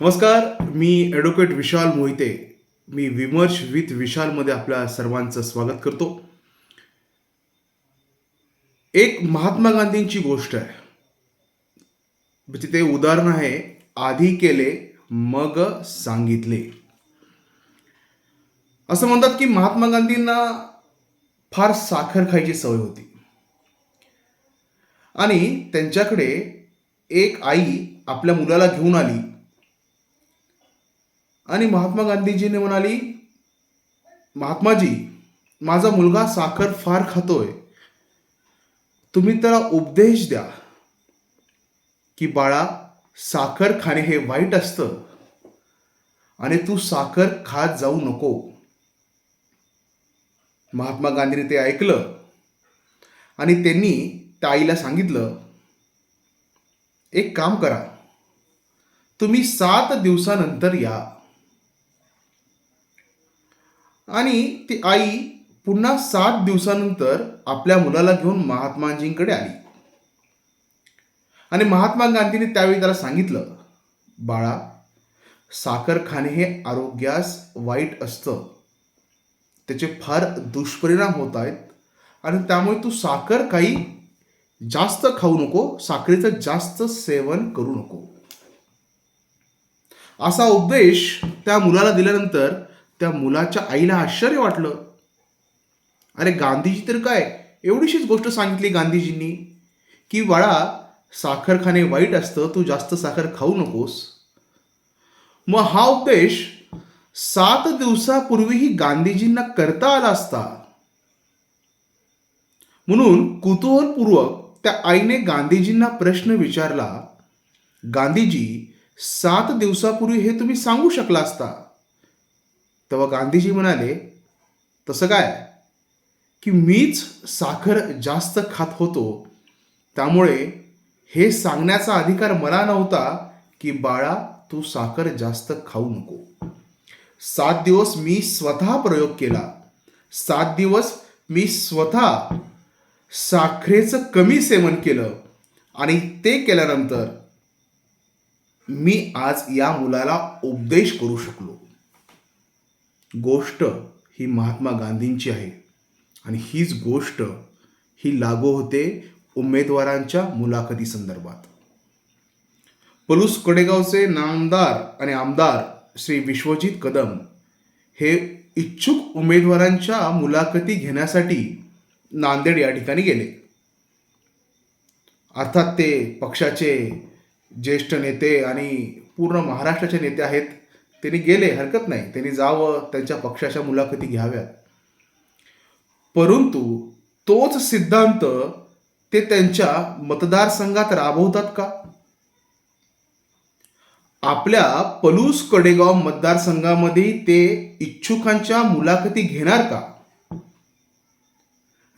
नमस्कार. मी ॲडव्होकेट विशाल मोहिते. मी विमर्श विथ विशालमध्ये आपल्या सर्वांचं स्वागत करतो. एक महात्मा गांधींची गोष्ट आहे. म्हणजे ते उदाहरण आहे, आधी केले मग सांगितले. असं म्हणतात की महात्मा गांधींना फार साखर खायची सवय होती आणि त्यांच्याकडे एक आई आपल्या मुलाला घेऊन आली आणि महात्मा गांधीजीने म्हणाली, महात्माजी, माझा मुलगा साखर फार खातोय. तुम्ही त्याला उपदेश द्या की बाळा, साखर खाणे हे वाईट असतं आणि तू साखर खात जाऊ नको. महात्मा गांधीने ते ऐकलं आणि त्यांनी त्या आईला सांगितलं, एक काम करा, तुम्ही 7 दिवसानंतर या. आणि ती आई पुन्हा 7 दिवसानंतर आपल्या मुलाला घेऊन महात्माजींकडे आली आणि महात्मा गांधींनी त्यावेळी त्याला सांगितलं, बाळा, साखर खाणे हे आरोग्यास वाईट असतं. त्याचे फार दुष्परिणाम होत आहेत आणि त्यामुळे तू साखर काही जास्त खाऊ नको, साखरेचं जास्त सेवन करू नको. असा उपदेश त्या मुलाला दिल्यानंतर त्या मुलाच्या आईला आश्चर्य वाटलं. अरे, गांधीजी तर काय, एवढीशीच गोष्ट सांगितली गांधीजींनी की बाळा, साखर खाणे वाईट असतं, तू जास्त साखर खाऊ नकोस. मग हा उपदेश 7 दिवसापूर्वीही गांधीजींना करता आला असता. म्हणून कुतूहलपूर्वक त्या आईने गांधीजींना प्रश्न विचारला, गांधीजी, 7 दिवसापूर्वी हे तुम्ही सांगू शकला असता. तेव्हा गांधीजी म्हणाले, तसं काय की मीच साखर जास्त खात होतो, त्यामुळे हे सांगण्याचा अधिकार मला नव्हता की बाळा, तू साखर जास्त खाऊ नको. 7 दिवस मी स्वतः प्रयोग केला. 7 दिवस मी स्वतः साखरेचं कमी सेवन केलं आणि ते केल्यानंतर मी आज या मुलाला उपदेश करू शकलो. गोष्ट ही महात्मा गांधींची आहे आणि हीच गोष्ट ही लागू होते उमेदवारांच्या मुलाखती संदर्भात. पलूस कडेगावचे नामदार आणि आमदार श्री विश्वजित कदम हे इच्छुक उमेदवारांच्या मुलाखती घेण्यासाठी नांदेड या ठिकाणी गेले. अर्थात ते पक्षाचे ज्येष्ठ नेते आणि पूर्ण महाराष्ट्राचे नेते आहेत. त्यांनी गेले, हरकत नाही, त्यांनी जावं, त्यांच्या पक्षाच्या मुलाखती घ्याव्यात. परंतु तोच सिद्धांत ते त्यांच्या मतदारसंघात राबवतात का? आपल्या पलूस कडेगाव मतदारसंघामध्ये ते इच्छुकांच्या मुलाखती घेणार का?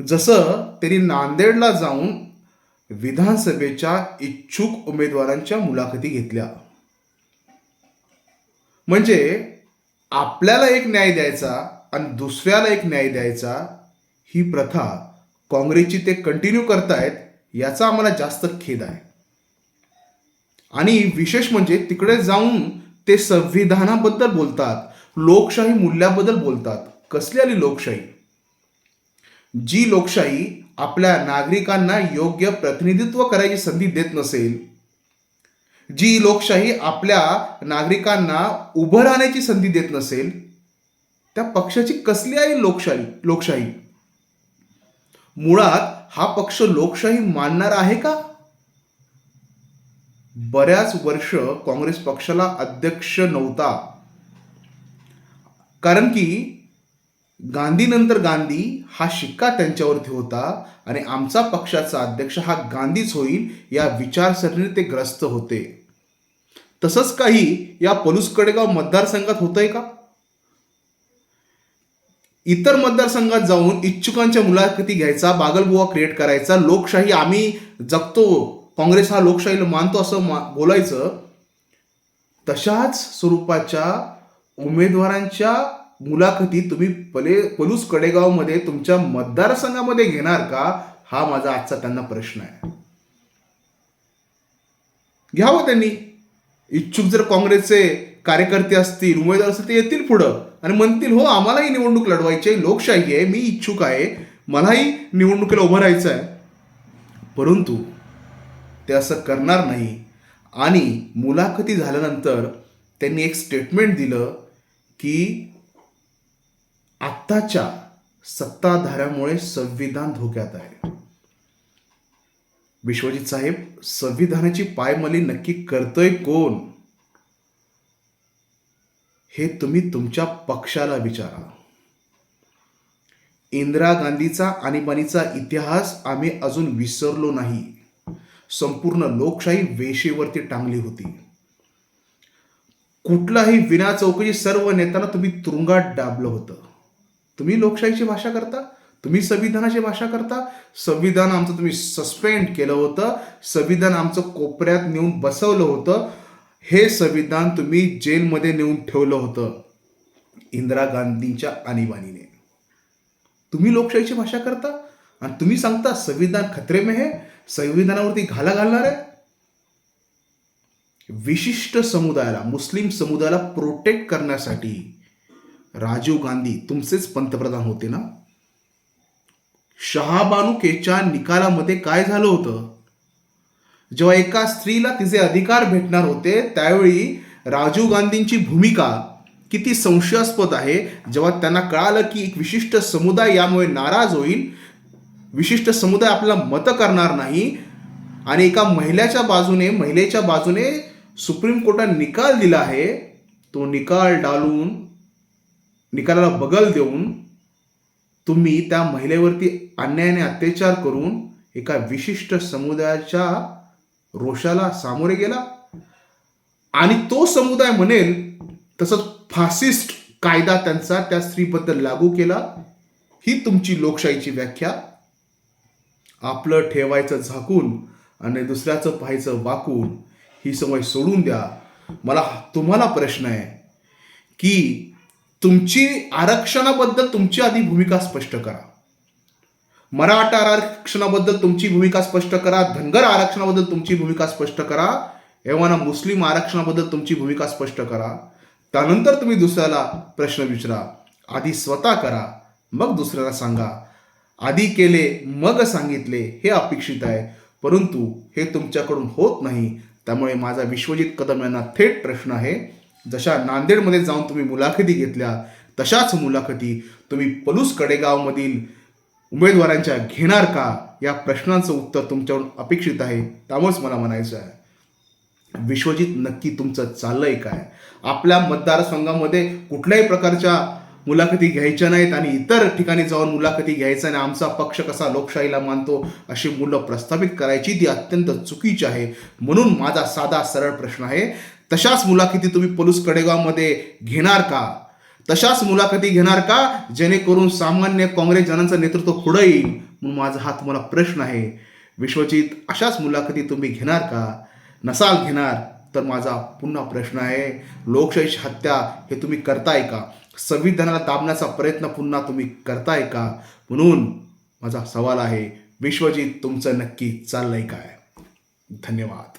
जसं त्यांनी नांदेडला जाऊन विधानसभेच्या इच्छुक उमेदवारांच्या मुलाखती घेतल्या. म्हणजे आपल्याला एक न्याय द्यायचा आणि दुसऱ्याला एक न्याय द्यायचा, ही प्रथा काँग्रेसची ते कंटिन्यू करतायत, याचा आम्हाला जास्त खेद आहे. आणि विशेष म्हणजे तिकडे जाऊन ते संविधानाबद्दल बोलतात, लोकशाही मूल्याबद्दल बोलतात. कसली आली लोकशाही? जी लोकशाही आपल्या नागरिकांना योग्य प्रतिनिधित्व करायची संधी देत नसेल, जी लोकशाही आपल्या नागरिकांना उभं राहण्याची संधी देत नसेल, त्या पक्षाची कसली आहे लोकशाही? मुळात हा पक्ष लोकशाही मानणार आहे का? बऱ्याच वर्ष काँग्रेस पक्षाला अध्यक्ष नव्हता, कारण की गांधीनंतर गांधी हा शिक्का त्यांच्यावरती होता आणि आमचा पक्षाचा अध्यक्ष हा गांधीच होईल या विचारसरणीने ते ग्रस्त होते. तसंच काही या पलूस कडेगाव मतदारसंघात होतंय का? इतर मतदारसंघात जाऊन इच्छुकांच्या मुलाखती घ्यायचा, बागलबुवा क्रिएट करायचा, लोकशाही आम्ही जगतो, काँग्रेस हा लोकशाहीला मानतो असं बोलायचं. तशाच स्वरूपाच्या उमेदवारांच्या मुलाखती तुम्ही पलूस कडेगावमध्ये तुमच्या मतदारसंघामध्ये घेणार का? हा माझा आजचा त्यांना प्रश्न आहे. घ्यावं त्यांनी. इच्छुक जर काँग्रेसचे कार्यकर्ते असतील, उमेदवार असतील, ते येतील पुढं आणि म्हणतील हो आम्हालाही निवडणूक लढवायची आहे, लोकशाही आहे, मी इच्छुक आहे, मलाही निवडणुकीला उभं राहायचं आहे. परंतु ते असं करणार नाही. आणि मुलाखती झाल्यानंतर त्यांनी एक स्टेटमेंट दिलं की आत्ताच्या सत्ताधाऱ्यामुळे संविधान धोक्यात आहे. विश्वजित साहेब, संविधानाची पायमल्ली नक्की करतोय कोण हे तुम्ही तुमच्या पक्षाला विचारा. इंदिरा गांधीचा आणीबाणीचा इतिहास आम्ही अजून विसरलो नाही. संपूर्ण लोकशाही वेशीवरती टांगली होती. कुठलाही विना चौकशी सर्व नेत्यांना तुम्ही तुरुंगात डाबलं होतं. तुम्ही लोकशाहीची भाषा करता, तुम्ही संविधानाची भाषा करता. संविधान आमचं तुम्ही सस्पेंड केलं होतं, संविधान आमचं कोपऱ्यात नेऊन बसवलं होतं. हे संविधान तुम्ही जेलमध्ये नेऊन ठेवलं होतं इंदिरा गांधींच्या आणीबाणीने. तुम्ही लोकशाहीची भाषा करता आणि तुम्ही सांगता संविधान खतरे में है, संविधानावरती घाला घालणार आहे. विशिष्ट समुदायाला, मुस्लिम समुदायाला प्रोटेक्ट करण्यासाठी राजीव गांधी तुमचेच पंतप्रधान होते ना. शहाबानुकेच्या निकालामध्ये काय झालं होतं? जेव्हा एका स्त्रीला तिचे अधिकार भेटणार होते त्यावेळी राजीव गांधींची भूमिका किती संशयास्पद आहे. जेव्हा त्यांना कळालं की एक विशिष्ट समुदाय यामुळे नाराज होईल, विशिष्ट समुदाय आपल्याला मतं करणार नाही आणि एका महिलेच्या बाजूने सुप्रीम कोर्टाने निकाल दिला आहे, तो निकालाला बगल देऊन तुम्ही त्या महिलेवरती अन्यायाने अत्याचार करून एका विशिष्ट समुदायाच्या रोषाला सामोरे गेला. आणि तो समुदाय म्हणेल तसंच फासिस्ट कायदा त्यांचा त्या स्त्रीबद्दल लागू केला. ही तुमची लोकशाहीची व्याख्या. आपलं ठेवायचं झाकून आणि दुसऱ्याचं पाहायचं वाकून, ही सवय सोडून द्या. मला तुम्हाला प्रश्न आहे की तुमची आरक्षणाबद्दल तुमची आधी भूमिका स्पष्ट करा. मराठा आरक्षणाबद्दल तुमची भूमिका स्पष्ट करा, धनगर आरक्षणाबद्दल तुमची भूमिका स्पष्ट करा, एव्हाना मुस्लिम आरक्षणाबद्दल तुमची भूमिका स्पष्ट करा. त्यानंतर तुम्ही दुसऱ्याला प्रश्न विचारा. आधी स्वतः करा, मग दुसऱ्याला सांगा. आधी केले मग सांगितले हे अपेक्षित आहे, परंतु हे तुमच्याकडून होत नाही. त्यामुळे माझा विश्वजित कदम यांना थेट प्रश्न आहे, जशा नांदेडमध्ये जाऊन तुम्ही मुलाखती घेतल्या तशाच मुलाखती तुम्ही पलूस कडेगावमधील उमेदवारांच्या घेणार का? या प्रश्नांचं उत्तर तुमच्याकडून अपेक्षित आहे. त्यामुळेच मला म्हणायचं आहे, विश्वजित नक्की तुमचं चाललंय काय? आपल्या मतदारसंघामध्ये कुठल्याही प्रकारच्या मुलाखती घ्यायच्या नाहीत आणि इतर ठिकाणी जाऊन मुलाखती घ्यायच्या आणि आमचा पक्ष कसा लोकशाहीला मानतो अशी मुलं प्रस्थापित करायची, ती अत्यंत चुकीची आहे. म्हणून माझा साधा सरळ प्रश्न आहे, तशाच मुलाखती तुम्ही पलूस कडेगावमध्ये घेणार का? तशाच मुलाखती घेणार का जेणेकरून सामान्य काँग्रेस जनांचं नेतृत्व पुढे येईल? म्हणून माझा हा तुम्हाला प्रश्न आहे. विश्वजित, अशाच मुलाखती तुम्ही घेणार का? नसाल घेणार तर माझा पुन्हा प्रश्न आहे, लोकशाहीची हत्या हे तुम्ही करताय का? संविधानाला दाबण्याचा प्रयत्न पुन्हा तुम्ही करताय का? म्हणून माझा सवाल आहे, विश्वजित तुमचं नक्की चाललंय काय? धन्यवाद.